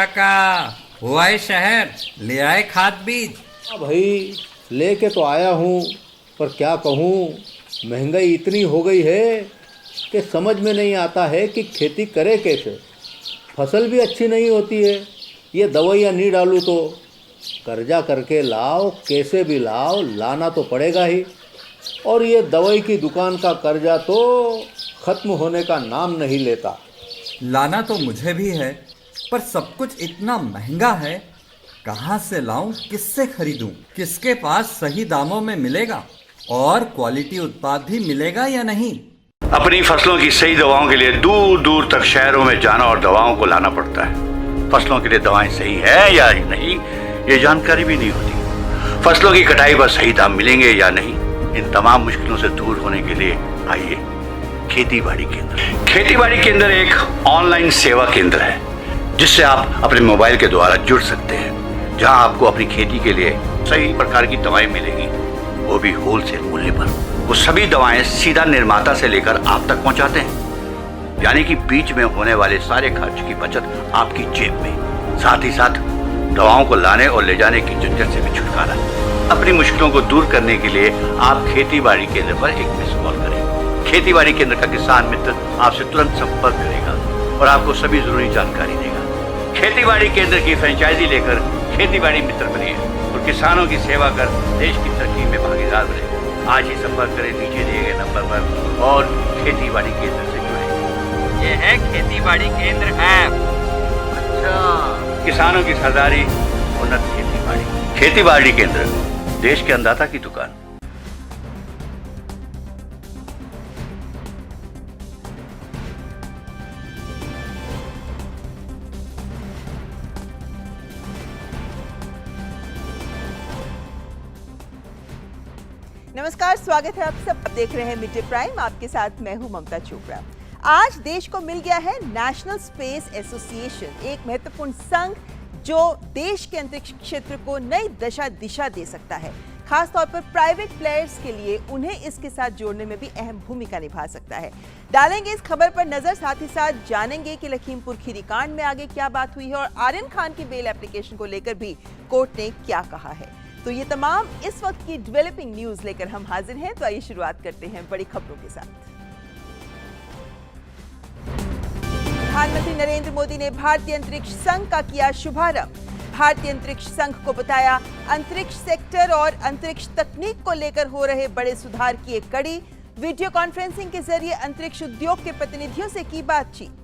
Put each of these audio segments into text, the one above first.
काका, हुआ है शहर, ले आए खाद बीज। हाँ भाई, लेके तो आया हूँ, पर क्या कहूँ, महंगाई इतनी हो गई है कि समझ में नहीं आता है कि खेती करे कैसे। फसल भी अच्छी नहीं होती है, ये दवाइयाँ नहीं डालूँ तो कर्जा करके लाओ, कैसे भी लाओ, लाना तो पड़ेगा ही। और ये दवाई की दुकान का कर्जा तो ख़त्म होने का नाम नहीं लेता। लाना तो मुझे भी है, पर सब कुछ इतना महंगा है, कहाँ से लाऊं, किससे खरीदूं, किसके पास सही दामों में मिलेगा और क्वालिटी उत्पाद भी मिलेगा या नहीं। अपनी फसलों की सही दवाओं के लिए दूर दूर तक शहरों में जाना और दवाओं को लाना पड़ता है। फसलों के लिए दवाएं सही है या नहीं, ये जानकारी भी नहीं होती। फसलों की कटाई पर सही दाम मिलेंगे या नहीं, इन तमाम मुश्किलों से दूर होने के लिए आइए खेती बाड़ी केंद्र। खेती बाड़ी केंद्र एक ऑनलाइन सेवा केंद्र है जिससे आप अपने मोबाइल के द्वारा जुड़ सकते हैं, जहां आपको अपनी खेती के लिए सही प्रकार की दवाएं मिलेंगी, वो भी होलसेल मूल्य पर। वो सभी दवाएं सीधा निर्माता से लेकर आप तक पहुंचाते हैं, यानी कि बीच में होने वाले सारे खर्च की बचत आपकी जेब में। साथ ही साथ दवाओं को लाने और ले जाने की झंझट से भी छुटकारा। अपनी मुश्किलों को दूर करने के लिए आप खेती बाड़ी केंद्र पर एक मिस कॉल करें। खेती बाड़ी केंद्र का किसान मित्र आपसे तुरंत संपर्क करेगा और आपको सभी जरूरी जानकारी देगा। खेती बाड़ी केंद्र की फ्रेंचाइजी लेकर खेती बाड़ी मित्र बनिए और किसानों की सेवा कर देश की तरक्की में भागीदार बने। आज ही संपर्क करें नीचे दिए गए नंबर पर और खेती बाड़ी केंद्र से जुड़े। ये है खेती बाड़ी केंद्र ऐप। अच्छा, किसानों की सरदारी, उन्नत खेती बाड़ी। खेती बाड़ी केंद्र, देश के अन्नदाता की दुकान। नमस्कार, स्वागत है आप सब। देख रहे हैं मिड डे प्राइम, आपके साथ मैं हूं ममता चोपड़ा। आज देश को मिल गया है नेशनल स्पेस एसोसिएशन, एक महत्वपूर्ण संघ जो देश के अंतरिक्ष क्षेत्र को नई दिशा दे सकता है। खासतौर पर प्राइवेट प्लेयर्स के लिए उन्हें इसके साथ जोड़ने में भी अहम भूमिका निभा सकता है। डालेंगे इस खबर पर नजर, साथ ही साथ जानेंगे कि लखीमपुर खीरी कांड में आगे क्या बात हुई है और आर्यन खान की बेल एप्लीकेशन को लेकर भी कोर्ट ने क्या कहा है। तो ये तमाम इस वक्त की डेवलपिंग न्यूज लेकर हम हाजिर हैं। तो आइए शुरुआत करते हैं बड़ी खबरों के साथ। प्रधानमंत्री नरेंद्र मोदी ने भारतीय अंतरिक्ष संघ का किया शुभारंभ। भारतीय अंतरिक्ष संघ को बताया अंतरिक्ष सेक्टर और अंतरिक्ष तकनीक को लेकर हो रहे बड़े सुधार की एक कड़ी। वीडियो कॉन्फ्रेंसिंग के जरिए अंतरिक्ष उद्योग के प्रतिनिधियों से की बातचीत।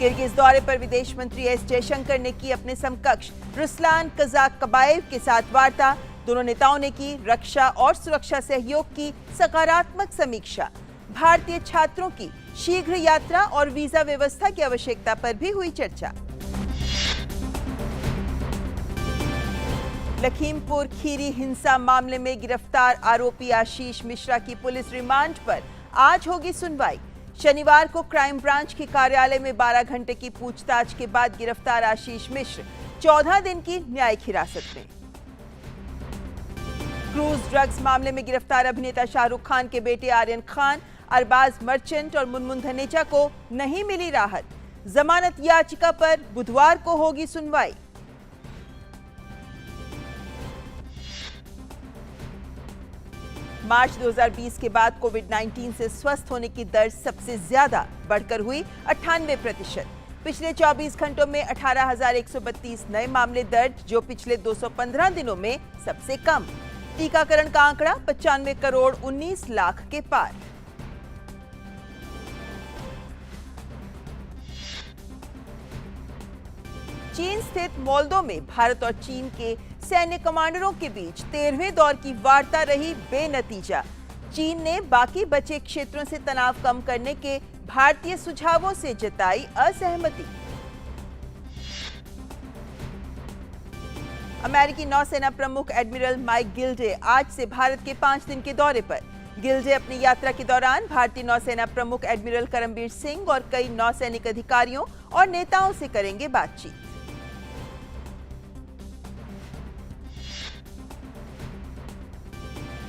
किर्गिज दौरे पर विदेश मंत्री एस जयशंकर ने की अपने समकक्ष रुस्लान कजाकबाएव के साथ वार्ता। दोनों नेताओं ने की रक्षा और सुरक्षा सहयोग की सकारात्मक समीक्षा। भारतीय छात्रों की शीघ्र यात्रा और वीजा व्यवस्था की आवश्यकता पर भी हुई चर्चा। लखीमपुर खीरी हिंसा मामले में गिरफ्तार आरोपी आशीष मिश्रा की पुलिस रिमांड पर आज होगी सुनवाई। शनिवार को क्राइम ब्रांच के कार्यालय में 12 घंटे की पूछताछ के बाद गिरफ्तार आशीष मिश्र 14 दिन की न्यायिक हिरासत में। क्रूज ड्रग्स मामले में गिरफ्तार अभिनेता शाहरुख खान के बेटे आर्यन खान, अरबाज मर्चेंट और मुनमुन धनेचा को नहीं मिली राहत। जमानत याचिका पर बुधवार को होगी सुनवाई। मार्च 2020 के बाद कोविड-19 से स्वस्थ होने की दर सबसे ज्यादा बढ़कर हुई 98%। पिछले 24 घंटों में 18,132 नए मामले दर्ज, जो पिछले 215 दिनों में सबसे कम। टीकाकरण का आंकड़ा 95 करोड़ 19 लाख के पार। चीन स्थित मोल्दो में भारत और चीन के सैन्य कमांडरों के बीच 13वें दौर की वार्ता रही बेनतीजा। चीन ने बाकी बचे क्षेत्रों से तनाव कम करने के भारतीय सुझावों से जताई असहमति। अमेरिकी नौसेना प्रमुख एडमिरल माइक गिल्डे आज से भारत के 5 दिन के दौरे पर। गिल्डे अपनी यात्रा के दौरान भारतीय नौसेना प्रमुख एडमिरल करमबीर सिंह और कई नौसैनिक अधिकारियों और नेताओं से करेंगे बातचीत।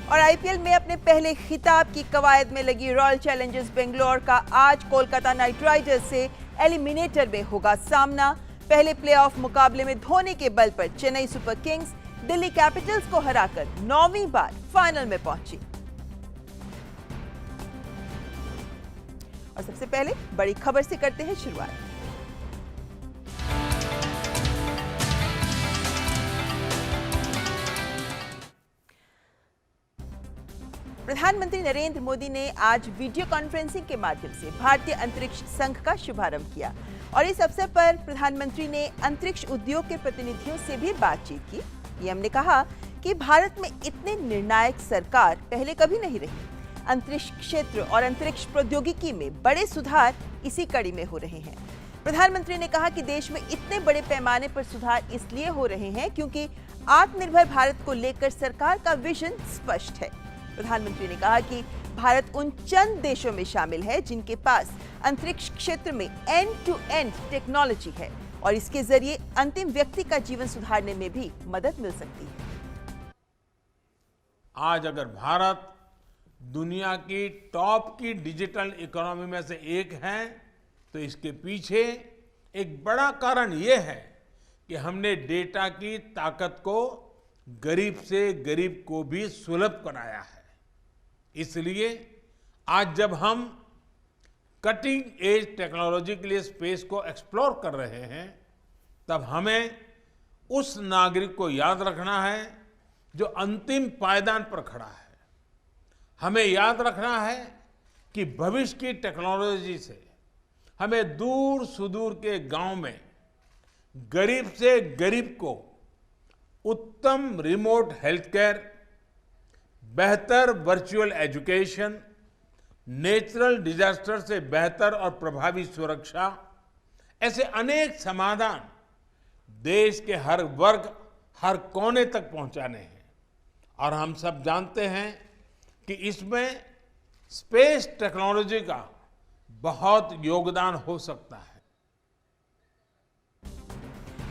और आईपीएल में अपने पहले खिताब की कवायद में लगी रॉयल चैलेंजर्स बेंगलोर का आज कोलकाता नाइट राइडर्स से एलिमिनेटर में होगा सामना। पहले प्लेऑफ मुकाबले में धोनी के बल पर Chennai super Kings Delhi Capitals को हराकर 9वीं बार फाइनल में पहुंची। और सबसे पहले बड़ी खबर से करते हैं शुरुआत। प्रधानमंत्री नरेंद्र मोदी ने आज वीडियो कॉन्फ्रेंसिंग के माध्यम से भारतीय अंतरिक्ष संघ का शुभारंभ किया और इस अवसर पर प्रधानमंत्री ने अंतरिक्ष उद्योग के प्रतिनिधियों से भी बातचीत की। पीएम ने कहा कि भारत में इतने निर्णायक सरकार पहले कभी नहीं रही। अंतरिक्ष क्षेत्र और अंतरिक्ष प्रौद्योगिकी में बड़े सुधार इसी कड़ी में हो रहे हैं। प्रधानमंत्री ने कहा कि देश में इतने बड़े पैमाने पर सुधार इसलिए हो रहे हैं क्योंकि आत्मनिर्भर भारत को लेकर सरकार का विजन स्पष्ट है। प्रधानमंत्री ने कहा कि भारत उन चंद देशों में शामिल है जिनके पास अंतरिक्ष क्षेत्र में एंड टू एंड टेक्नोलॉजी है और इसके जरिए अंतिम व्यक्ति का जीवन सुधारने में भी मदद मिल सकती है। आज अगर भारत दुनिया की टॉप की डिजिटल इकोनॉमी में से एक है तो इसके पीछे एक बड़ा कारण यह है कि हमने डेटा की ताकत को गरीब से गरीब को भी सुलभ बनाया है। इसलिए आज जब हम कटिंग एज टेक्नोलॉजी के लिए स्पेस को एक्सप्लोर कर रहे हैं तब हमें उस नागरिक को याद रखना है जो अंतिम पायदान पर खड़ा है। हमें याद रखना है कि भविष्य की टेक्नोलॉजी से हमें दूर सुदूर के गांव में गरीब से गरीब को उत्तम रिमोट हेल्थ केयर, बेहतर वर्चुअल एजुकेशन, नेचुरल डिजास्टर से बेहतर और प्रभावी सुरक्षा, ऐसे अनेक समाधान देश के हर वर्ग, हर कोने तक पहुंचाने हैं। और हम सब जानते हैं कि इसमें स्पेस टेक्नोलॉजी का बहुत योगदान हो सकता है।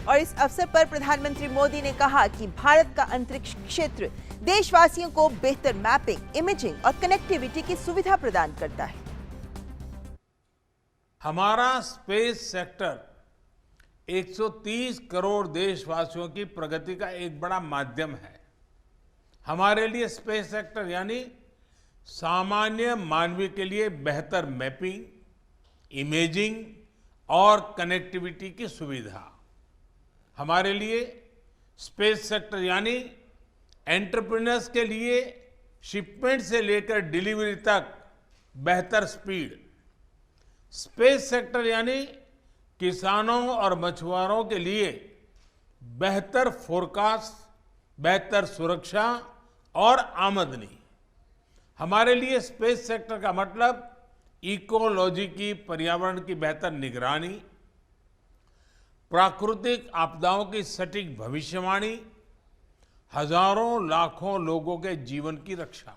और इस अवसर पर प्रधानमंत्री मोदी ने कहा कि भारत का अंतरिक्ष क्षेत्र देशवासियों को बेहतर मैपिंग, इमेजिंग और कनेक्टिविटी की सुविधा प्रदान करता है। हमारा स्पेस सेक्टर 130 करोड़ देशवासियों की प्रगति का एक बड़ा माध्यम है। हमारे लिए स्पेस सेक्टर यानी सामान्य मानवीय के लिए बेहतर मैपिंग, इमेजिंग और कनेक्टिविटी की सुविधा। हमारे लिए स्पेस सेक्टर यानी एंटरप्रेन्योर्स के लिए शिपमेंट से लेकर डिलीवरी तक बेहतर स्पीड। स्पेस सेक्टर यानी किसानों और मछुआरों के लिए बेहतर फोरकास्ट, बेहतर सुरक्षा और आमदनी। हमारे लिए स्पेस सेक्टर का मतलब इकोलॉजी की, पर्यावरण की बेहतर निगरानी, प्राकृतिक आपदाओं की सटीक भविष्यवाणी, हजारों लाखों लोगों के जीवन की रक्षा।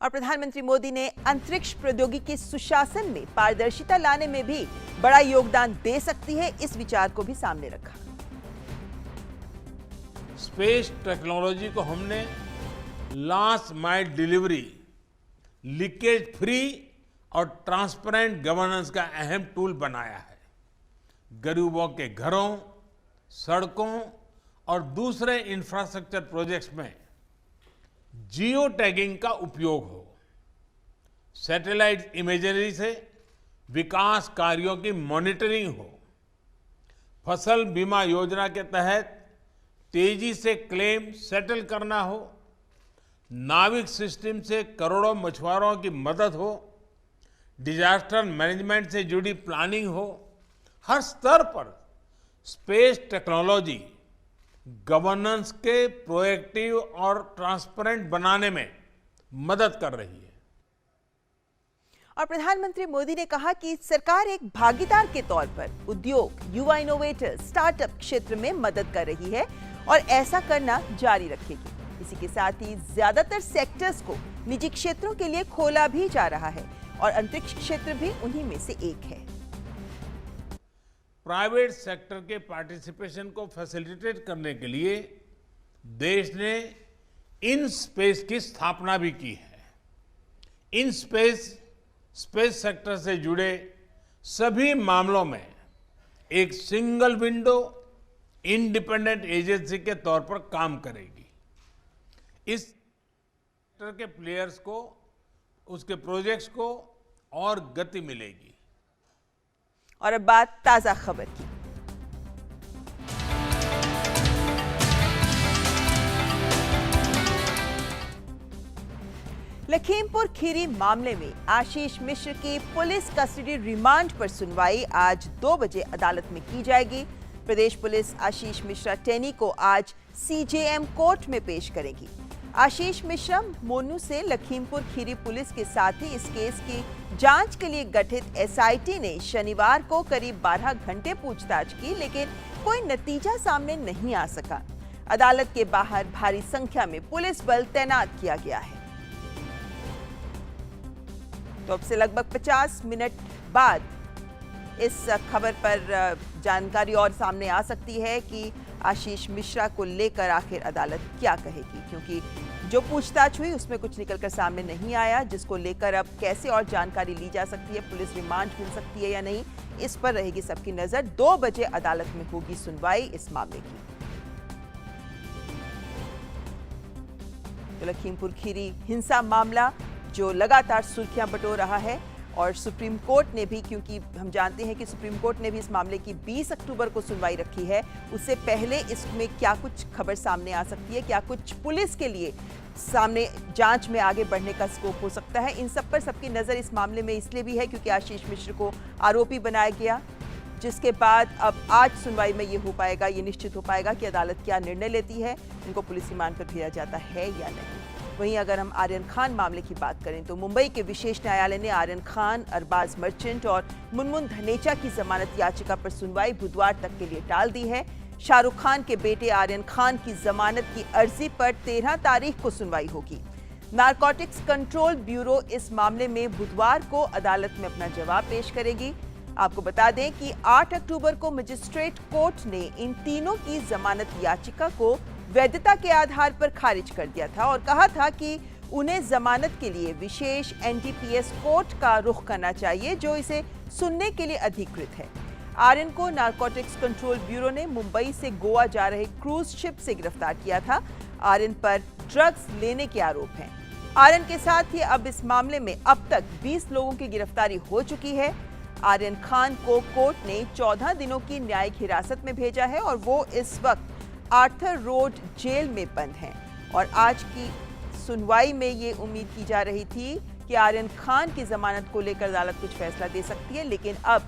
और प्रधानमंत्री मोदी ने अंतरिक्ष प्रौद्योगिकी सुशासन में पारदर्शिता लाने में भी बड़ा योगदान दे सकती है, इस विचार को भी सामने रखा। स्पेस टेक्नोलॉजी को हमने last mile delivery, leakage free और ट्रांसपेरेंट गवर्नेंस का अहम टूल बनाया है। गरीबों के घरों, सड़कों और दूसरे इंफ्रास्ट्रक्चर प्रोजेक्ट्स में जियो टैगिंग का उपयोग हो, सैटेलाइट इमेजरी से विकास कार्यों की मॉनिटरिंग हो, फसल बीमा योजना के तहत तेजी से क्लेम सेटल करना हो, नाविक सिस्टम से करोड़ों मछुआरों की मदद हो, डिजास्टर मैनेजमेंट से जुड़ी प्लानिंग हो। हर स्तर पर स्पेस टेक्नोलॉजी गवर्नेंस के प्रोएक्टिव और ट्रांसपेरेंट बनाने में मदद कर रही है। और प्रधानमंत्री मोदी ने कहा कि सरकार एक भागीदार के तौर पर उद्योग, युवा इनोवेटर, स्टार्टअप क्षेत्र में मदद कर रही है और ऐसा करना जारी रखेगी। इसी के साथ ही ज्यादातर सेक्टर्स को निजी क्षेत्रों के लिए खोला भी जा रहा है और अंतरिक्ष क्षेत्र भी उन्हीं में से एक है। प्राइवेट सेक्टर के पार्टिसिपेशन को फैसिलिटेट करने के लिए देश ने इन स्पेस की स्थापना भी की है। इन स्पेस सेक्टर से जुड़े सभी मामलों में एक सिंगल विंडो इंडिपेंडेंट एजेंसी के तौर पर काम करेगी। इस सेक्टर के प्लेयर्स को, उसके प्रोजेक्ट्स को और गति मिलेगी। और अब बात ताजा खबर की। लखीमपुर खीरी मामले में आशीष मिश्र की पुलिस कस्टडी रिमांड पर सुनवाई आज 2 बजे अदालत में की जाएगी। प्रदेश पुलिस आशीष मिश्रा टेनी को आज सीजेएम कोर्ट में पेश करेगी। आशीष मिश्रा मोनू से लखीमपुर खीरी पुलिस के साथ ही इस केस की जांच के लिए गठित एसआईटी ने शनिवार को करीब 12 घंटे पूछताछ की, लेकिन कोई नतीजा सामने नहीं आ सका। अदालत के बाहर भारी संख्या में पुलिस बल तैनात किया गया है। तो अब से लगभग 50 मिनट बाद इस खबर पर जानकारी और सामने आ सकती है कि आशीष मिश्रा को लेकर आखिर अदालत क्या कहेगी, क्योंकि जो पूछताछ हुई उसमें कुछ निकलकर सामने नहीं आया, जिसको लेकर अब कैसे और जानकारी ली जा सकती है, पुलिस रिमांड मिल सकती है या नहीं, इस पर रहेगी सबकी नजर। 2 बजे अदालत में होगी सुनवाई इस मामले की। तो लखीमपुर खीरी हिंसा मामला जो लगातार सुर्खियां बटोर रहा है, और सुप्रीम कोर्ट ने भी, क्योंकि हम जानते हैं कि सुप्रीम कोर्ट ने भी इस मामले की 20 अक्टूबर को सुनवाई रखी है, उससे पहले इसमें क्या कुछ खबर सामने आ सकती है, क्या कुछ पुलिस के लिए सामने जांच में आगे बढ़ने का स्कोप हो सकता है, इन सब पर सबकी नजर इस मामले में इसलिए भी है क्योंकि आशीष मिश्र को आरोपी बनाया गया, जिसके बाद अब आज सुनवाई में ये हो पाएगा, ये निश्चित हो पाएगा कि अदालत क्या निर्णय लेती है, इनको पुलिस रिमांड पर भेजा जाता है या नहीं। वहीं अगर हम आर्यन खान मामले की बात करें तो मुंबई के विशेष न्यायालय ने आर्यन खान, अरबाज मर्चेंट और मुनमुन धनेचा की जमानत याचिका पर सुनवाई बुधवार तक के लिए टाल दी है। शाहरुख खान के बेटे आर्यन खान की जमानत की अर्जी पर 13 तारीख को सुनवाई होगी। नारकोटिक्स कंट्रोल ब्यूरो इस मामले में बुधवार को अदालत में अपना जवाब पेश करेगी। आपको बता दें कि 8 अक्टूबर को मजिस्ट्रेट कोर्ट ने इन तीनों की जमानत याचिका को वैधता के आधार पर खारिज कर दिया था और कहा था कि उन्हें जमानत के लिए विशेष एनडीपीएस कोर्ट का रुख करना चाहिए, जो इसे सुनने के लिए अधिकृत है। आर्यन को नारकोटिक्स कंट्रोल ब्यूरो ने मुंबई से गोवा जा रहे क्रूज शिप से गिरफ्तार किया था। आर्यन पर ड्रग्स लेने के आरोप हैं। आर्यन के साथ ही अब इस मामले में अब तक 20 लोगों की गिरफ्तारी हो चुकी है। आर्यन खान को कोर्ट ने 14 दिनों की न्यायिक हिरासत में भेजा है और वो इस वक्त आर्थर रोड जेल में बंद हैं। और आज की सुनवाई में ये उम्मीद की जा रही थी कि आर्यन खान की जमानत को लेकर अदालत कुछ फैसला दे सकती है, लेकिन अब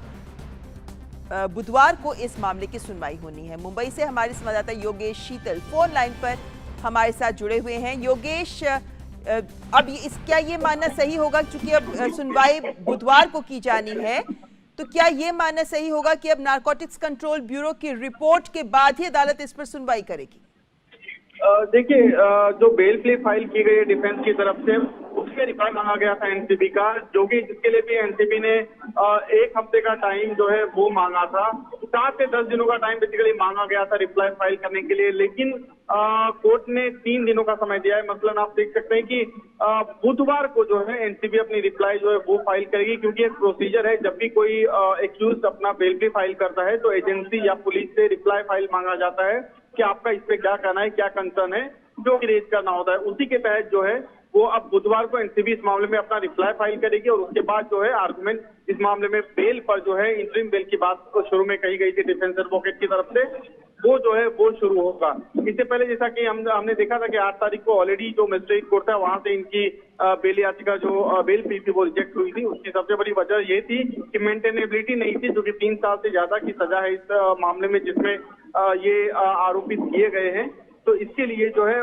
बुधवार को इस मामले की सुनवाई होनी है। मुंबई से हमारे संवाददाता योगेश शीतल फोन लाइन पर हमारे साथ जुड़े हुए हैं। योगेश, अब क्या ये मानना सही होगा, क्योंकि अब सुनवाई बुधवार को की जानी है, तो क्या ये मानना सही होगा कि अब नारकोटिक्स कंट्रोल ब्यूरो की रिपोर्ट के बाद ही अदालत इस पर सुनवाई करेगी? देखिए, जो बेल प्ले फाइल की गई है डिफेंस की तरफ से, उसके रिकॉर्ड मांगा गया था एनसीबी का, जो कि जिसके लिए भी एनसीबी ने 1 हफ्ते का टाइम जो है वो मांगा था। 7 से 10 दिनों का टाइम बेसिकली मांगा गया था रिप्लाई फाइल करने के लिए, लेकिन कोर्ट ने 3 दिनों का समय दिया है। मसलन आप देख सकते हैं कि बुधवार को जो है एनसीबी अपनी रिप्लाई जो है वो फाइल करेगी, क्योंकि एक प्रोसीजर है, जब भी कोई एक्यूज अपना बेल प्ले फाइल करता है तो एजेंसी या पुलिस से रिप्लाई फाइल मांगा जाता है कि आपका इस पे क्या कहना है, क्या कंसर्न है, जो रेज करना होता है। उसी के तहत जो है वो अब बुधवार को एनसीबी इस मामले में अपना रिप्लाई फाइल करेगी और उसके बाद जो है आर्गुमेंट इस मामले में बेल पर जो है इंटरिम बेल की बात तो शुरू में कही गई थी डिफेंस एडवोकेट की तरफ से, वो जो है वो शुरू होगा। इससे पहले जैसा कि हमने देखा था कि 8 तारीख को ऑलरेडी जो मजिस्ट्रेट कोर्ट है वहां से इनकी बेल याचिका जो बेल पी थी वो रिजेक्ट हुई थी। उसकी सबसे बड़ी वजह ये थी कि मेंटेनेबिलिटी नहीं थी, जो कि 3 साल से ज्यादा की सजा है इस मामले में जिसमें ये आरोपित किए गए हैं। तो इसके लिए जो है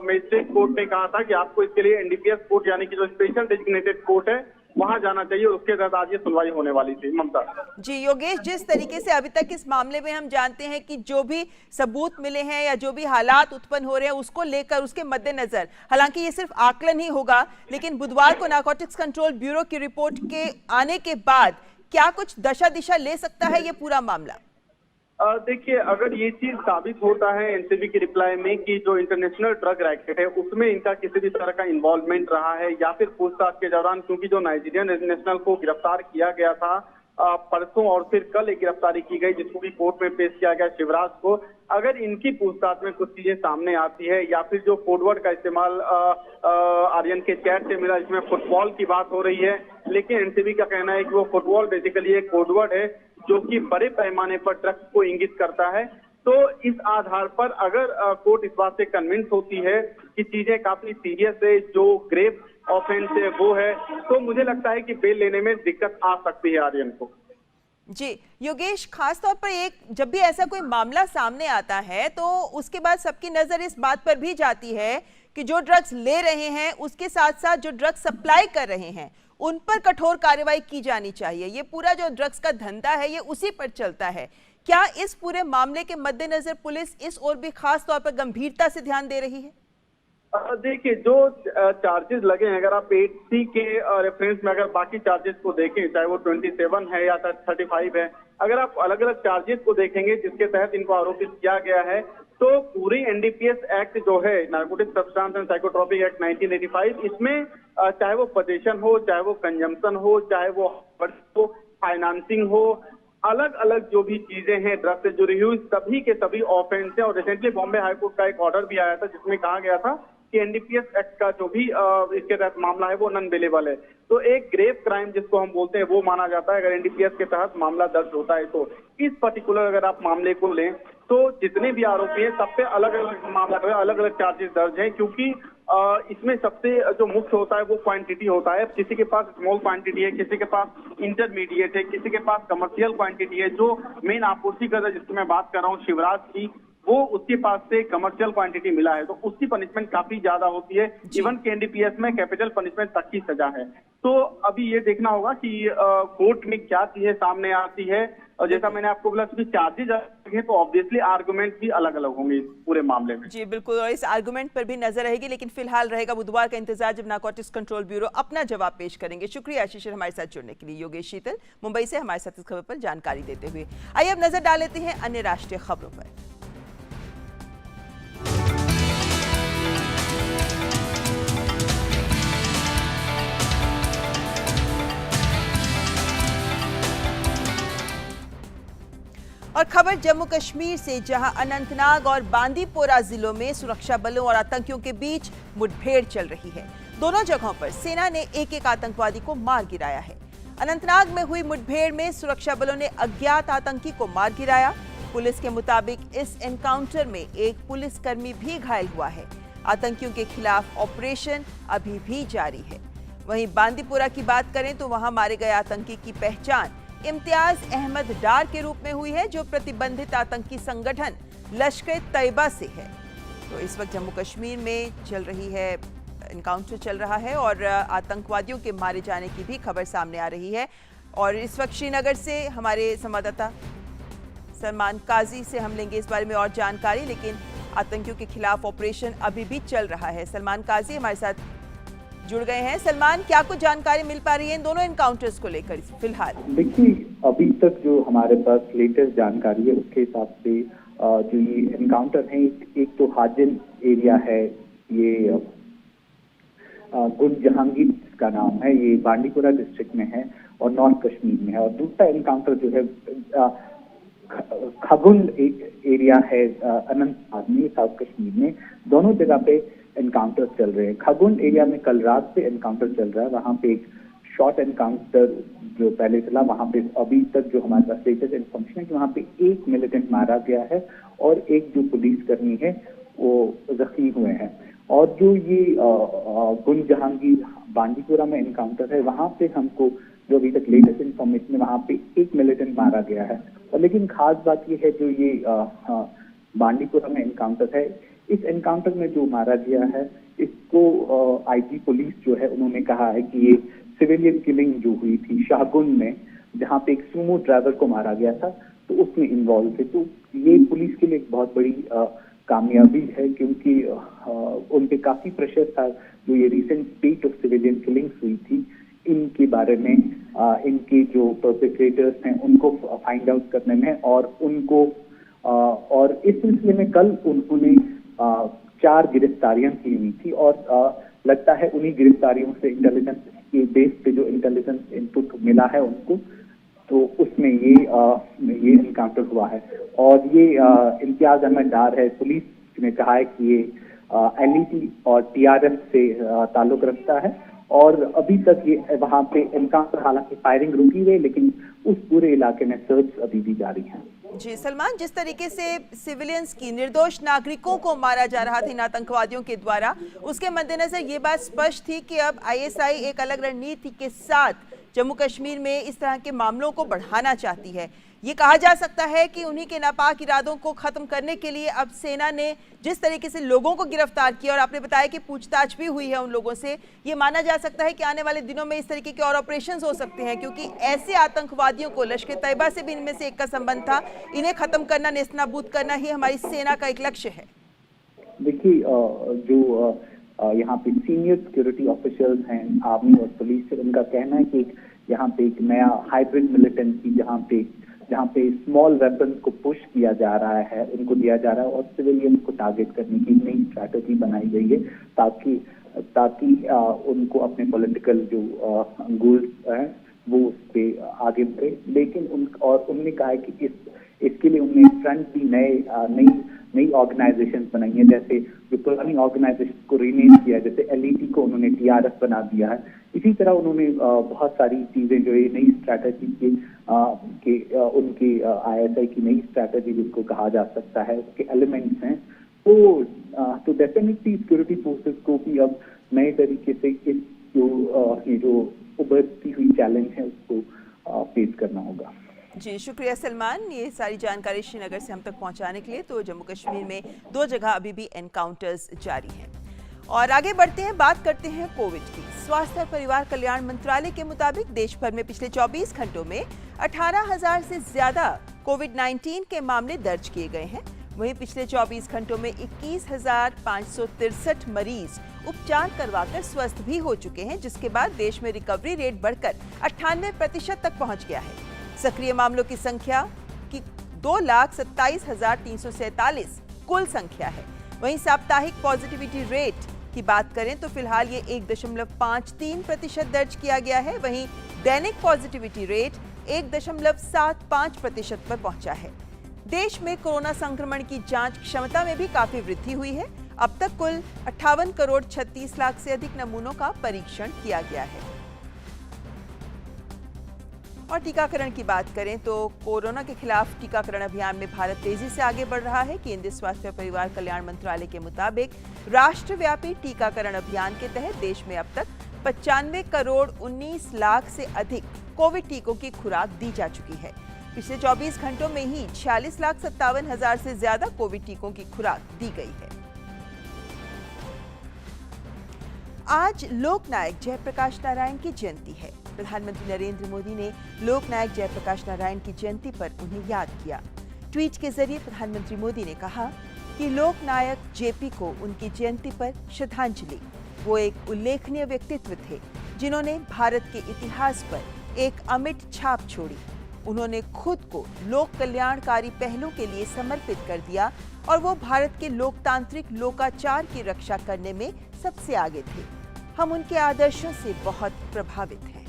मजिस्ट्रेट कोर्ट ने कहा था कि आपको इसके लिए एनडीपीएस कोर्ट यानी कि जो स्पेशल डेजिग्नेटेड कोर्ट है वहां जाना चाहिए, और उसके तहत आज ये सुनवाई होने वाली थी। ममता जी। योगेश, जिस तरीके से अभी तक इस मामले में हम जानते हैं कि जो भी सबूत मिले हैं या जो भी हालात उत्पन्न हो रहे हैं उसको लेकर, उसके मद्देनजर, हालांकि ये सिर्फ आकलन ही होगा, लेकिन बुधवार को नारकोटिक्स कंट्रोल ब्यूरो की रिपोर्ट के आने के बाद क्या कुछ दशा दिशा ले सकता है ये पूरा मामला? देखिए, अगर ये चीज साबित होता है एनसीबी की रिप्लाई में कि जो इंटरनेशनल ड्रग रैकेट है उसमें इनका किसी भी तरह का इन्वॉल्वमेंट रहा है, या फिर पूछताछ के दौरान, क्योंकि जो नाइजीरियन नेशनल को गिरफ्तार किया गया था परसों और फिर कल एक गिरफ्तारी की गई जिसको भी कोर्ट में पेश किया गया शिवराज को, अगर इनकी पूछताछ में कुछ चीजें सामने आती है, या फिर जो कोडवर्ड का इस्तेमाल आर्यन के चैट से मिला जिसमें फुटबॉल की बात हो रही है, लेकिन एनसीबी का कहना है कि वो फुटबॉल बेसिकली एक कोडवर्ड है जो कि बड़े पैमाने पर ड्रग्स को इंगित करता है। तो इस आधार पर अगर कोर्ट इस बात से कन्विंस होती है कि चीजें काफी सीरियस है, जो ग्रेव ऑफेंस है वो है, तो मुझे लगता है कि बेल लेने में दिक्कत आ सकती है आर्यन को। जी योगेश, खास तौर पर जब भी ऐसा कोई मामला सामने आता है तो उसके बाद सबकी नजर इस बात पर भी जाती है कि जो ड्रग्स ले रहे हैं उसके साथ साथ जो ड्रग्स सप्लाई कर रहे हैं उन पर कठोर कार्रवाई की जानी चाहिए। ये पूरा जो ड्रग्स का धंधा है ये उसी पर चलता है। क्या इस पूरे मामले के मद्देनजर पुलिस इस ओर भी खास तौर पर गंभीरता से ध्यान दे रही है? देखिए, जो चार्जेस लगे हैं, अगर आप 8C के रेफरेंस में अगर बाकी चार्जेस को देखें, चाहे वो 27 है या 35 है, अगर आप अलग अलग चार्जेस को देखेंगे जिसके तहत इनको आरोपित किया गया है, तो पूरी एनडीपीएस एक्ट जो है, narcotic substance and psychotropic act 1985, इसमें चाहे वो पोजेशन हो, चाहे वो कंजम्पशन हो, चाहे वो फाइनेंसिंग हो, अलग अलग जो भी चीजें हैं ड्रग्स से जुड़ी हुई सभी के सभी ऑफेंस है। और रिसेंटली बॉम्बे हाईकोर्ट का एक ऑर्डर भी आया था जिसमें कहा गया था कि एनडीपीएस एक्ट का जो भी इसके तहत मामला है वो नॉन बेलेबल है। तो एक ग्रेव क्राइम जिसको हम बोलते हैं वो माना जाता है अगर एनडीपीएस के तहत मामला दर्ज होता है। तो इस पर्टिकुलर अगर आप मामले को लें तो जितने भी आरोपी हैं सब पे अलग अलग मामला है, अलग अलग चार्जेस दर्ज हैं, क्योंकि इसमें सबसे जो मुख्य होता है वो क्वांटिटी होता है। किसी के पास स्मॉल क्वांटिटी है, किसी के पास इंटरमीडिएट है, किसी के पास कमर्शियल क्वांटिटी है। जो मेन आपूर्तिकर्ता जिसकी मैं बात कर रहा हूँ शिवराज की, वो उसके पास से कमर्शियल क्वांटिटी मिला है तो उसकी पनिशमेंट काफी ज्यादा होती है। इवन के एनडीपीएस में कैपिटल पनिशमेंट तक की सजा है। तो अभी ये देखना होगा कि कोर्ट में क्या चीजें सामने आती है। और जैसा मैंने आपको बोला कि चार्जेज अलग है तो ऑब्वियसली आर्गुमेंट भी अलग अलग होंगे इस पूरे मामले में। जी बिल्कुल, और इस आर्गुमेंट पर भी नजर रहेगी। लेकिन फिलहाल रहेगा बुधवार का इंतजार जब नारकोटिक्स कंट्रोल ब्यूरो अपना जवाब पेश करेंगे। शुक्रिया आशीष हमारे साथ जुड़ने के लिए। योगेश शीतल मुंबई से हमारे साथ इस खबर पर जानकारी देते हुए। आइए अब नजर डाल लेते हैं अन्य राष्ट्रीय खबरों पर। और खबर जम्मू कश्मीर से, जहां अनंतनाग और बांदीपोरा जिलों में सुरक्षा बलों और आतंकियों के बीच मुठभेड़ चल रही है। दोनों जगहों पर सेना ने एक एक आतंकवादी को मार गिराया है। अनंतनाग में हुई मुठभेड़ में सुरक्षा बलों ने अज्ञात आतंकी को मार गिराया। पुलिस के मुताबिक इस एनकाउंटर में एक पुलिसकर्मी भी घायल हुआ है। आतंकियों के खिलाफ ऑपरेशन अभी भी जारी है। वहीं बांदीपोरा की बात करें तो वहां मारे गए आतंकी की पहचान इम्तियाज अहमद डार के रूप में हुई है, जो प्रतिबंधित आतंकी संगठन लश्कर तैयबा से है। तो इस वक्त जम्मू कश्मीर में चल रही है, एनकाउंटर चल रहा है और आतंकवादियों के मारे जाने की भी खबर सामने आ रही है। और इस वक्त श्रीनगर से हमारे संवाददाता सलमान काजी से हम लेंगे इस बारे में और जानकारी, लेकिन आतंकियों के खिलाफ ऑपरेशन अभी भी चल रहा है। सलमान काजी हमारे साथ जुड़ गए हैं। सलमान, क्या कुछ जानकारी मिल पा रही है इन दोनों एनकाउंटर्स को लेकर फिलहाल? देखिए, अभी तक जो हमारे पास लेटेस्ट जानकारी है उसके हिसाब से जो ये एनकाउंटर है, एक तो हाजिन एरिया है, ये गुंज जहांगीर का नाम है, ये बांदीपुरा डिस्ट्रिक्ट में है और नॉर्थ कश्मीर में है। और दूसरा एनकाउंटर जो है खगुंड एरिया है अनंतनाग में, साउथ कश्मीर में। दोनों जगह पे एनकाउंटर चल रहे हैं। खगुंड एरिया में कल रात से एनकाउंटर चल रहा है, वहां पे एक शॉर्ट एनकाउंटर जो पहले चला, वहां पे अभी तक जो हमारे पास लेटेस्ट इन्फॉर्मेशन है कि वहां पे एक मिलिटेंट मारा गया है और एक जो पुलिसकर्मी है वो जख्मी हुए हैं। और जो ये गुंज जहांगीर बांदीपुरा में एनकाउंटर है, वहां पे हमको जो अभी तक लेटेस्ट इन्फॉर्मेशन है वहां पे एक मिलिटेंट मारा गया है। और लेकिन खास बात ये है जो ये बांदीपुरा में एनकाउंटर है, इस एनकाउंटर में जो मारा गया है इसको आईजी पुलिस जो है उन्होंने कहा है कि ये सिविलियन किलिंग जो हुई थी शाहगुन में, जहां पे एक सूमो ड्राइवर को मारा गया था, तो उसमें इन्वॉल्व थे। तो ये पुलिस के लिए एक बहुत बड़ी कामयाबी है, क्योंकि उन पे काफी प्रेशर था जो ये रिसेंट स्पेट ऑफ सिविलियन किलिंग्स हुई थी, इनके बारे में इनके जो परपेट्रेटर्स हैं उनको फाइंड आउट करने में और उनको और इस सिलसिले में कल उन्होंने 4 गिरफ्तारियां की हुई थी और लगता है उन्हीं गिरफ्तारियों से इंटेलिजेंस के बेस पे जो इंटेलिजेंस इनपुट मिला है उनको, तो उसमें ये इनकाउंटर हुआ है। और ये इम्तियाज अहमद डार है, पुलिस ने कहा है कि ये एलईटी और टीआरएस से ताल्लुक रखता है और अभी तक ये वहां पे इनकाउंटर, हालांकि फायरिंग रुकी हुई, लेकिन उस पूरे इलाके में सर्च अभी भी जारी है। जी सलमान, जिस तरीके से सिविलियंस की, निर्दोष नागरिकों को मारा जा रहा था इन आतंकवादियों के द्वारा, उसके मद्देनजर ये बात स्पष्ट थी कि अब आईएसआई एक अलग रणनीति के साथ जम्मू कश्मीर में इस तरह के मामलों को बढ़ाना चाहती है। ये कहा जा सकता है कि उन्हीं के नापाक इरादों को खत्म करने के लिए अब सेना ने जिस तरीके से लोगों को गिरफ्तार किया और आपने बताया कि पूछताछ भी हुई है उन लोगों से, ये माना जा सकता है कि आने वाले दिनों में इस तरीके के और ऑपरेशंस हो सकते हैं, क्योंकि ऐसे आतंकवादियों को, लश्कर तैयबा से भी इनमें से एक का संबंध था, इन्हें खत्म करना, नेस्तनाबूद करना ही हमारी सेना का एक लक्ष्य है। देखिए, जो यहाँ पे सीनियर सिक्योरिटी ऑफिसर्स हैं आर्मी और पुलिस से, उनका कहना है कि यहाँ पे एक नया हाइब्रिड मिलिटेंसी, जहाँ पे स्मॉल वेपन्स को पुश किया जा रहा है, उनको दिया जा रहा है और सिविलियंस को टारगेट करने की नई स्ट्रैटेजी बनाई गई है ताकि उनको अपने पॉलिटिकल जो गोल्स हैं वो उस पे आगे बढ़े। लेकिन उन्होंने कहा है कि इसके लिए उन्होंने फ्रंट भी नई ऑर्गेनाइजेशन बनाई है, जैसे जो पुरानी ऑर्गेनाइजेशन को रीनेम किया, जैसे एलईटी को उन्होंने टीआरएस बना दिया है। इसी तरह उन्होंने बहुत सारी चीजें जो ये नई स्ट्रैटेजी उनकी आईएसआई की नई स्ट्रैटेजी जिनको कहा जा सकता है, उसके एलिमेंट्स हैं, तो डेफिनेटली सिक्योरिटी फोर्सेस को भी अब नए तरीके से इस जो उभरती हुई चैलेंज है उसको फेस करना होगा। जी शुक्रिया सलमान, ये सारी जानकारी श्रीनगर से हम तक पहुंचाने के लिए। तो जम्मू कश्मीर में 2 जगह अभी भी एनकाउंटर्स जारी हैं। और आगे बढ़ते हैं, बात करते हैं कोविड की। स्वास्थ्य और परिवार कल्याण मंत्रालय के मुताबिक देश भर में पिछले 24 घंटों में 18,000 से ज्यादा कोविड-19 के मामले दर्ज किए गए हैं। वहीं पिछले 24 घंटों में 21,563 मरीज उपचार करवाकर स्वस्थ भी हो चुके हैं, जिसके बाद देश में रिकवरी रेट बढ़कर 98% तक पहुंच गया है। सक्रिय मामलों की संख्या की 2,27,347 कुल संख्या है। वहीं साप्ताहिक पॉजिटिविटी रेट की बात करें तो फिलहाल ये 1.53% दर्ज किया गया है। वहीं दैनिक पॉजिटिविटी रेट 1.75% पर पहुंचा है। देश में कोरोना संक्रमण की जांच क्षमता में भी काफी वृद्धि हुई है। अब तक कुल 58 करोड़ 36 लाख से अधिक नमूनों का परीक्षण किया गया है। और टीकाकरण की बात करें तो कोरोना के खिलाफ टीकाकरण अभियान में भारत तेजी से आगे बढ़ रहा है। केंद्रीय स्वास्थ्य और परिवार कल्याण मंत्रालय के मुताबिक राष्ट्रव्यापी टीकाकरण अभियान के तहत देश में अब तक 95 करोड़ 19 लाख से अधिक कोविड टीकों की खुराक दी जा चुकी है। पिछले 24 घंटों में ही 46,57,000 से ज्यादा कोविड टीकों की खुराक दी गई है। आज लोकनायक जयप्रकाश नारायण की जयंती है। प्रधानमंत्री नरेंद्र मोदी ने लोकनायक जयप्रकाश नारायण की जयंती पर उन्हें याद किया। ट्वीट के जरिए प्रधानमंत्री मोदी ने कहा कि लोकनायक जेपी को उनकी जयंती पर श्रद्धांजलि। वो एक उल्लेखनीय व्यक्तित्व थे जिन्होंने भारत के इतिहास पर एक अमिट छाप छोड़ी। उन्होंने खुद को लोक कल्याणकारी पहलों के लिए समर्पित कर दिया और वो भारत के लोकतांत्रिक लोकाचार की रक्षा करने में सबसे आगे थे। हम उनके आदर्शों से बहुत प्रभावित हैं।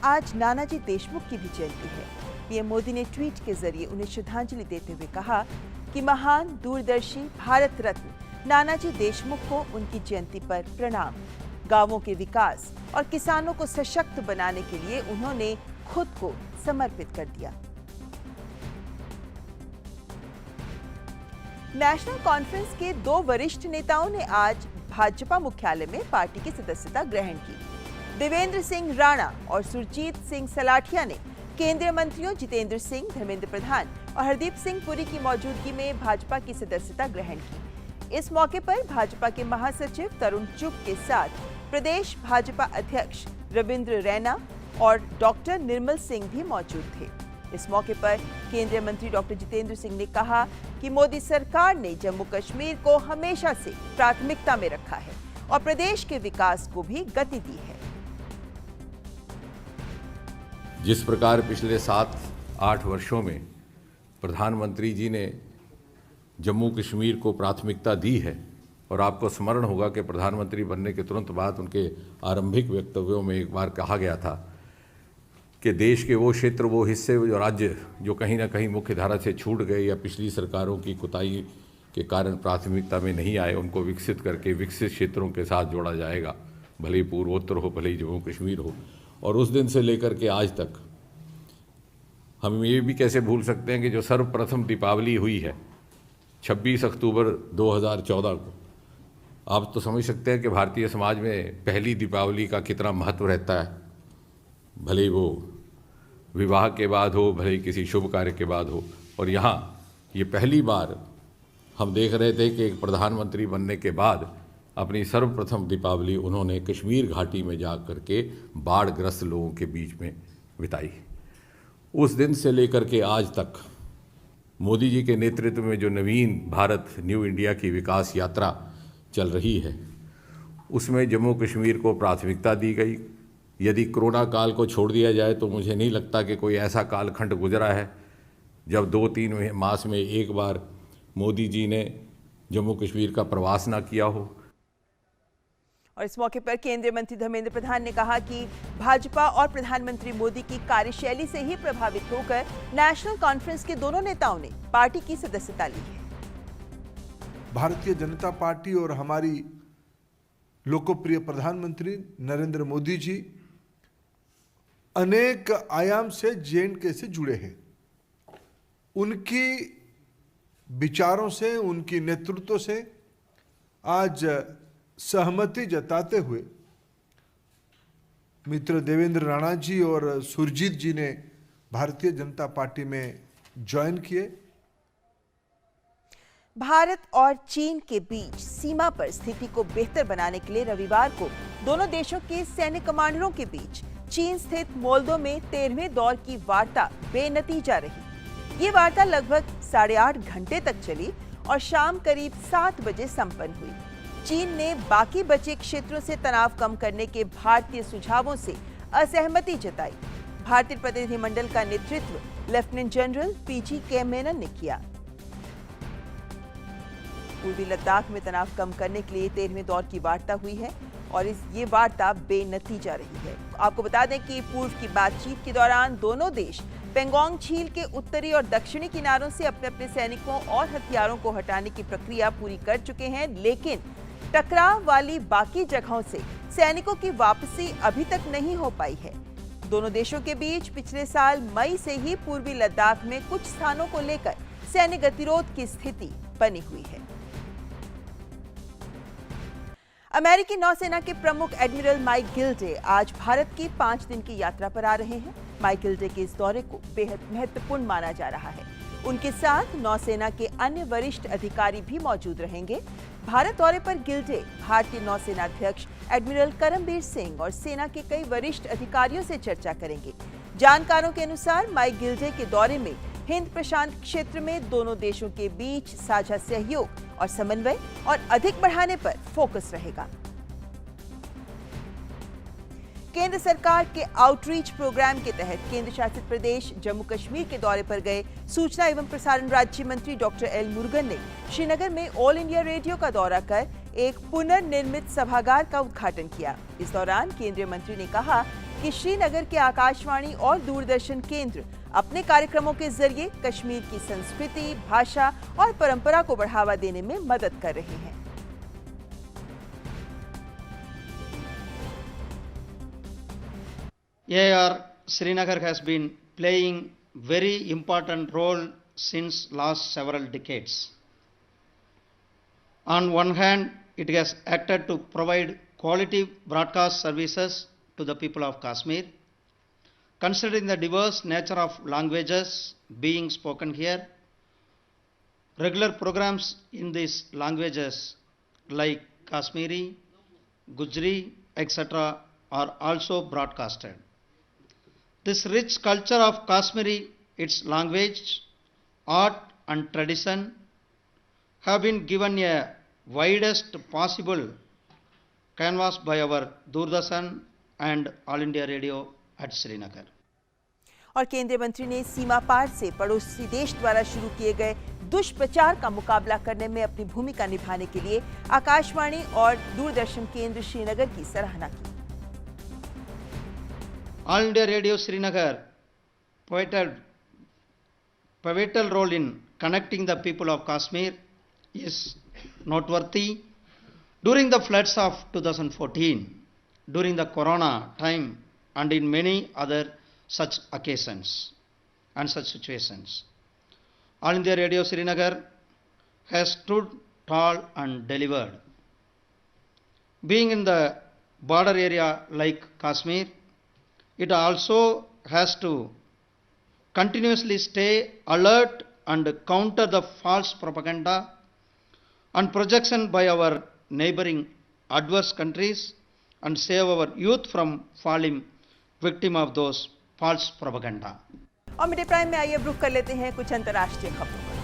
आज नानाजी देशमुख की भी जयंती है। पीएम मोदी ने ट्वीट के जरिए उन्हें श्रद्धांजलि देते हुए कहा कि महान दूरदर्शी भारत रत्न नानाजी देशमुख को उनकी जयंती पर प्रणाम। गांवों के विकास और किसानों को सशक्त बनाने के लिए उन्होंने खुद को समर्पित कर दिया। नेशनल कॉन्फ्रेंस के 2 वरिष्ठ नेताओं ने आज भाजपा मुख्यालय में पार्टी की सदस्यता ग्रहण की। देवेंद्र सिंह राणा और सुरजीत सिंह सलाठिया ने केंद्रीय मंत्रियों जितेंद्र सिंह, धर्मेंद्र प्रधान और हरदीप सिंह पुरी की मौजूदगी में भाजपा की सदस्यता ग्रहण की। इस मौके पर भाजपा के महासचिव तरुण चुग के साथ प्रदेश भाजपा अध्यक्ष रविंद्र रैना और डॉक्टर निर्मल सिंह भी मौजूद थे। इस मौके पर केंद्रीय मंत्री डॉक्टर जितेंद्र सिंह ने कहा कि मोदी सरकार ने जम्मू कश्मीर को हमेशा से प्राथमिकता में रखा है और प्रदेश के विकास को भी गति दी है। जिस प्रकार पिछले 7-8 वर्षों में प्रधानमंत्री जी ने जम्मू कश्मीर को प्राथमिकता दी है, और आपको स्मरण होगा कि प्रधानमंत्री बनने के तुरंत बाद उनके आरंभिक वक्तव्यों में एक बार कहा गया था कि देश के वो क्षेत्र, वो हिस्से, जो राज्य जो कहीं ना कहीं मुख्य धारा से छूट गए या पिछली सरकारों की कुताही के कारण प्राथमिकता में नहीं आए, उनको विकसित करके विकसित क्षेत्रों के साथ जोड़ा जाएगा, भले ही पूर्वोत्तर हो, भले ही जम्मू कश्मीर हो। और उस दिन से लेकर के आज तक हम ये भी कैसे भूल सकते हैं कि जो सर्वप्रथम दीपावली हुई है 26 अक्टूबर 2014 को, आप तो समझ सकते हैं कि भारतीय समाज में पहली दीपावली का कितना महत्व रहता है, भले ही वो विवाह के बाद हो, भले ही किसी शुभ कार्य के बाद हो। और यहाँ ये पहली बार हम देख रहे थे कि एक प्रधानमंत्री बनने के बाद अपनी सर्वप्रथम दीपावली उन्होंने कश्मीर घाटी में जा कर के बाढ़ग्रस्त लोगों के बीच में बिताई। उस दिन से लेकर के आज तक मोदी जी के नेतृत्व में जो नवीन भारत, न्यू इंडिया की विकास यात्रा चल रही है, उसमें जम्मू कश्मीर को प्राथमिकता दी गई। यदि कोरोना काल को छोड़ दिया जाए तो मुझे नहीं लगता कि कोई ऐसा कालखंड गुजरा है जब 2-3 मास में एक बार मोदी जी ने जम्मू कश्मीर का प्रवास ना किया हो। और इस मौके पर केंद्रीय मंत्री धर्मेंद्र प्रधान ने कहा कि भाजपा और प्रधानमंत्री मोदी की कार्यशैली से ही प्रभावित होकर नेशनल कॉन्फ्रेंस के दोनों नेताओं ने पार्टी की सदस्यता ली है। भारतीय जनता पार्टी और हमारी लोकप्रिय प्रधानमंत्री नरेंद्र मोदी जी अनेक आयाम से जे.एंड.के से जुड़े हैं। उनकी विचारों से, उनकी नेतृत्व से आज सहमति जताते हुए मित्र देवेंद्र राणा जी और सुरजीत जी ने भारतीय जनता पार्टी में ज्वाइन किए। भारत और चीन के बीच सीमा पर स्थिति को बेहतर बनाने के लिए रविवार को दोनों देशों के सैन्य कमांडरों के बीच चीन स्थित मोल्दो में 13वें दौर की वार्ता बेनतीजा रही। ये वार्ता लगभग 8.5 घंटे तक चली और शाम करीब 7 बजे संपन्न हुई। चीन ने बाकी बचे क्षेत्रों से तनाव कम करने के भारतीय सुझावों से असहमति जताई। भारतीय प्रतिनिधिमंडल का नेतृत्व लेफ्टिनेंट जनरल पीजी के मेनन ने किया। पूर्वी लद्दाख में तनाव कम करने के लिए 13वें दौर की वार्ता हुई है और ये वार्ता बेनतीजा रही है। आपको बता दें कि पूर्व की बातचीत के दौरान दोनों देश पेंगोंग झील के उत्तरी और दक्षिणी किनारों से अपने अपने सैनिकों और हथियारों को हटाने की प्रक्रिया पूरी कर चुके हैं, लेकिन टकराव वाली बाकी जगहों से सैनिकों की वापसी अभी तक नहीं हो पाई है। दोनों देशों के बीच पिछले साल मई से ही पूर्वी लद्दाख में कुछ स्थानों को लेकर सैन्य गतिरोध की स्थिति बनी हुई है। अमेरिकी नौसेना के प्रमुख एडमिरल माइक गिल्डे आज भारत की 5 दिन की यात्रा पर आ रहे हैं। माइक गिल्डे के इस दौरे को बेहद महत्वपूर्ण माना जा रहा है। उनके साथ नौसेना के अन्य वरिष्ठ अधिकारी भी मौजूद रहेंगे। भारत दौरे पर गिल्डे भारतीय नौसेना अध्यक्ष एडमिरल करमबीर सिंह और सेना के कई वरिष्ठ अधिकारियों से चर्चा करेंगे। जानकारों के अनुसार माइक गिल्डे के दौरे में हिंद प्रशांत क्षेत्र में दोनों देशों के बीच साझा सहयोग और समन्वय और अधिक बढ़ाने पर फोकस रहेगा। केंद्र सरकार के आउटरीच प्रोग्राम के तहत केंद्र शासित प्रदेश जम्मू कश्मीर के दौरे पर गए सूचना एवं प्रसारण राज्य मंत्री डॉक्टर एल मुरुगन ने श्रीनगर में ऑल इंडिया रेडियो का दौरा कर एक पुनर्निर्मित सभागार का उद्घाटन किया। इस दौरान केंद्रीय मंत्री ने कहा कि श्रीनगर के आकाशवाणी और दूरदर्शन केंद्र अपने कार्यक्रमों के जरिए कश्मीर की संस्कृति, भाषा और परंपरा को बढ़ावा देने में मदद कर रहे हैं। AIR Srinagar has been playing very important role since last several decades. On one hand, it has acted to provide quality broadcast services to the people of Kashmir. Considering the diverse nature of languages being spoken here, regular programs in these languages like Kashmiri, Gujri, etc. are also broadcasted. This rich culture of Kashmiri, its language, art and tradition have been given a widest possible canvas by our Doordarshan and All India Radio at Srinagar. और केंद्रीय मंत्री ने सीमा पार से पड़ोसी देश द्वारा शुरू किए गए दुष्प्रचार का मुकाबला करने में अपनी भूमिका निभाने के लिए आकाशवाणी और दूरदर्शन केंद्र श्रीनगर की सराहना की। All India Radio Srinagar pivotal role in connecting the people of Kashmir is noteworthy. During the floods of 2014, during the Corona time, and in many other such occasions and such situations, All India Radio Srinagar has stood tall and delivered. Being in the border area like Kashmir, it also has to continuously stay alert and counter the false propaganda and projection by our neighboring adverse countries and save our youth from falling victim of those false propaganda. और mid day prime में आइए रुख कर लेते हैं कुछ अंतर्राष्ट्रीय खबरों पर।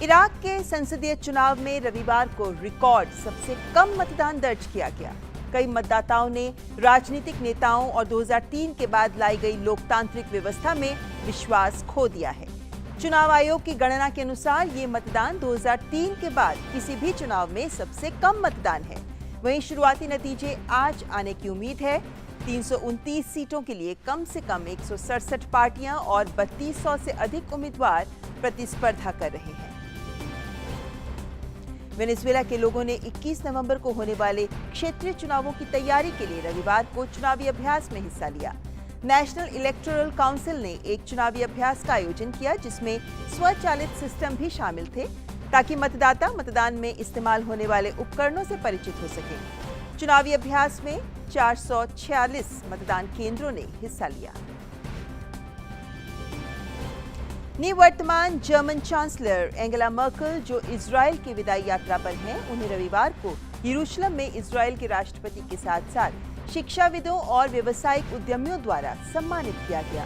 इराक के संसदीय चुनाव में रविवार को रिकॉर्ड सबसे कम मतदान दर्ज किया गया। कई मतदाताओं ने राजनीतिक नेताओं और 2003 के बाद लाई गई लोकतांत्रिक व्यवस्था में विश्वास खो दिया है। चुनाव आयोग की गणना के अनुसार ये मतदान 2003 के बाद किसी भी चुनाव में सबसे कम मतदान है। वहीं शुरुआती नतीजे आज आने की उम्मीद है। 329 सीटों के लिए कम से कम 167 पार्टियां और 3200 से अधिक उम्मीदवार प्रतिस्पर्धा कर रहे हैं। वेनेजुएला के लोगों ने 21 नवंबर को होने वाले क्षेत्रीय चुनावों की तैयारी के लिए रविवार को चुनावी अभ्यास में हिस्सा लिया। नेशनल इलेक्टोरल काउंसिल ने एक चुनावी अभ्यास का आयोजन किया जिसमें स्वचालित सिस्टम भी शामिल थे ताकि मतदाता मतदान में इस्तेमाल होने वाले उपकरणों से परिचित हो सके। चुनावी अभ्यास में 446 मतदान केंद्रों ने हिस्सा लिया। निवर्तमान जर्मन चांसलर एंगेला मर्केल जो इजरायल की विदाई यात्रा पर हैं, उन्हें रविवार को यरूशलेम में इजरायल के राष्ट्रपति के साथ साथ शिक्षाविदों और व्यावसायिक उद्यमियों द्वारा सम्मानित किया गया।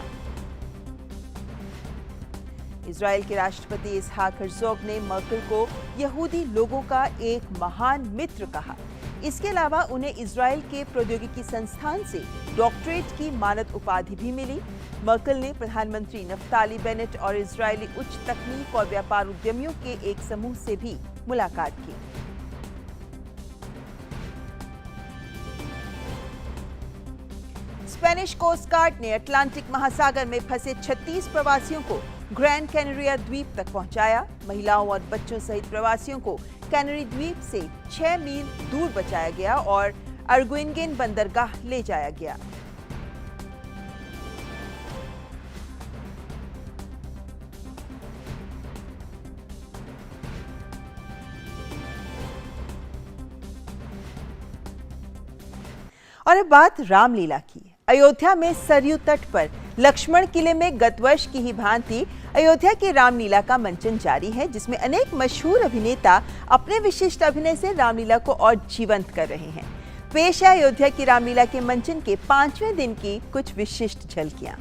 इजरायल के राष्ट्रपति इसहाक हर्जोग ने मर्केल को यहूदी लोगों का एक महान मित्र कहा। इसके अलावा उन्हें इजरायल के प्रौद्योगिकी संस्थान से डॉक्टरेट की मानद उपाधि भी मिली। मर्केल ने प्रधानमंत्री नफ्ताली बेनेट और इजरायली उच्च तकनीक और व्यापार उद्यमियों के एक समूह से भी मुलाकात की। स्पेनिश कोस्ट गार्ड ने अटलांटिक महासागर में फंसे 36 प्रवासियों को ग्रैंड कैनरिया द्वीप तक पहुंचाया। महिलाओं और बच्चों सहित प्रवासियों को कैनरी द्वीप से 6 मील दूर बचाया गया और अर्गुइनगेन बंदरगाह ले जाया गया। और अब बात रामलीला की। अयोध्या में सरयू तट पर लक्ष्मण किले में गत वर्ष की ही भांति अयोध्या की रामलीला का मंचन जारी है, जिसमें अनेक मशहूर अभिनेता अपने विशिष्ट अभिनय से रामलीला को और जीवंत कर रहे हैं। पेश है अयोध्या की रामलीला के मंचन के 5वें दिन की कुछ विशिष्ट झलकियां।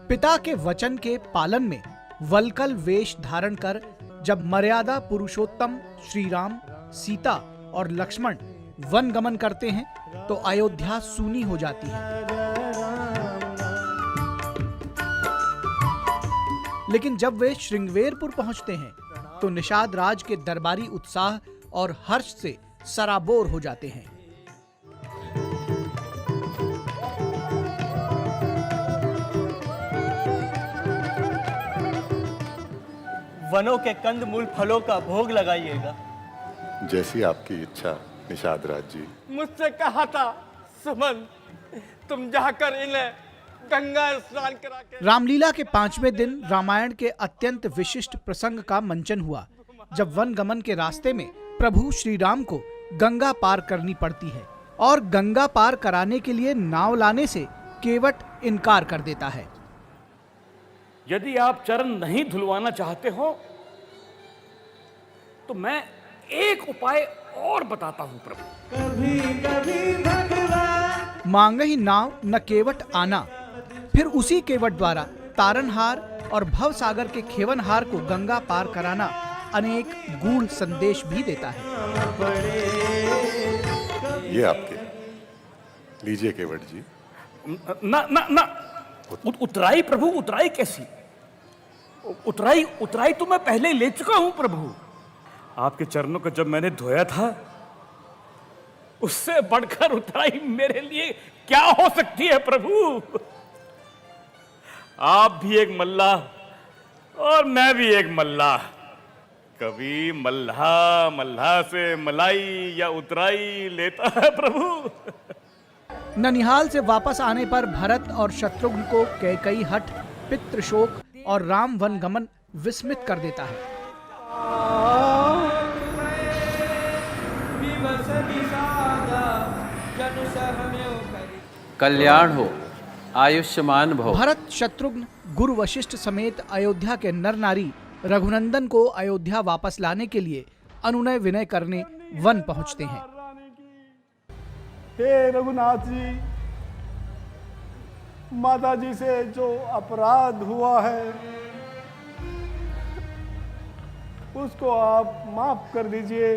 पिता के वचन के पालन में वल्कल वेश धारण कर जब मर्यादा पुरुषोत्तम श्री राम, सीता और लक्ष्मण वन गमन करते हैं तो अयोध्या सूनी हो जाती है। लेकिन जब वे श्रृंगवेरपुर पहुंचते हैं तो निषाद राज के दरबारी उत्साह और हर्ष से सराबोर हो जाते हैं। वनों के कंद मूल फलों का भोग लगाइएगा। जैसी आपकी इच्छा निषाद राज जी। मुझसे कहा था सुमन, तुम जाकर इन्हें गंगा स्नान करा के। रामलीला के 5वें दिन रामायण के अत्यंत विशिष्ट प्रसंग का मंचन हुआ, जब वन गमन के रास्ते में प्रभु श्री राम को गंगा पार करनी पड़ती है और गंगा पार कराने के लिए नाव लाने से केवट इनकार कर देता है। यदि आप चरण नहीं धुलवाना चाहते हो तो मैं एक उपाय और बताता हूँ प्रभु। मांगहि नाव न केवट आना, फिर उसी केवट द्वारा तारनहार और भवसागर के खेवनहार को गंगा पार कराना अनेक गूढ़ संदेश भी देता है। ये आपके लीजिए केवट जी। ना ना ना, उतराई प्रभु, उतराई कैसी? उतराई तो मैं पहले ही ले चुका हूं प्रभु। आपके चरणों को जब मैंने धोया था, उससे बढ़कर उतराई मेरे लिए क्या हो सकती है प्रभु? आप भी एक मल्लाह और मैं भी एक मल्लाह। कभी मल्लाह से मलाई या उतराई लेता है प्रभु। ननिहाल से वापस आने पर भरत और शत्रुघ्न को कैकई हट, पितृशोक और राम वन गमन विस्मित कर देता है। कल्याण हो, आयुष्मान भव। भरत शत्रुघ्न गुरु वशिष्ठ समेत अयोध्या के नर नारी रघुनंदन को अयोध्या वापस लाने के लिए अनुनय विनय करने वन पहुंचते हैं। हे रघुनाथ जी, माता जी से जो अपराध हुआ है उसको आप माफ कर दीजिए।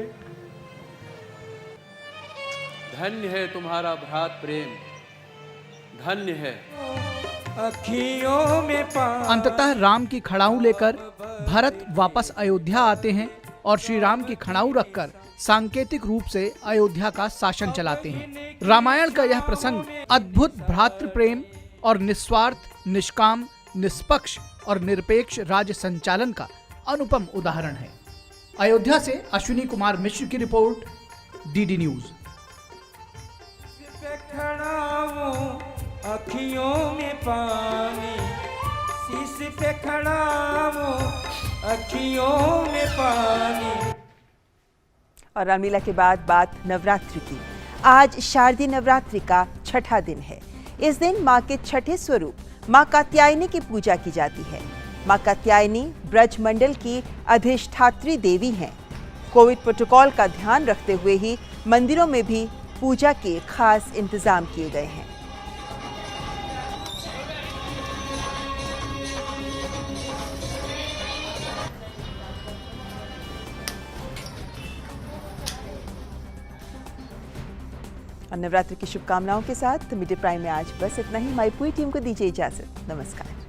धन्य है तुम्हारा भ्रात प्रेम, धन्य है। अखियों में अंततः राम की खड़ाऊ लेकर भरत वापस अयोध्या आते हैं और श्री राम की खड़ाऊ रखकर सांकेतिक रूप से अयोध्या का शासन चलाते हैं। रामायण का यह प्रसंग अद्भुत भ्रातृ प्रेम और निस्वार्थ, निष्काम, निष्पक्ष और निरपेक्ष राज्य संचालन का अनुपम उदाहरण है। अयोध्या से अश्विनी कुमार मिश्र की रिपोर्ट, डीडी न्यूज। अखियों में पानी, शीश पे खड़ा वो अखियों में पानी। और रामलीला के बाद बात नवरात्रि की। आज शारदीय नवरात्रि का छठा दिन है। इस दिन मां के छठे स्वरूप मां कात्यायनी की पूजा की जाती है। मां कात्यायनी ब्रज मंडल की अधिष्ठात्री देवी हैं। कोविड प्रोटोकॉल का ध्यान रखते हुए ही मंदिरों में भी पूजा के खास इंतजाम किए गए हैं। और नवरात्रि की शुभकामनाओं के साथ मिड डे प्राइम में आज बस इतना ही। हमारी पूरी टीम को दीजिए इजाजत। नमस्कार।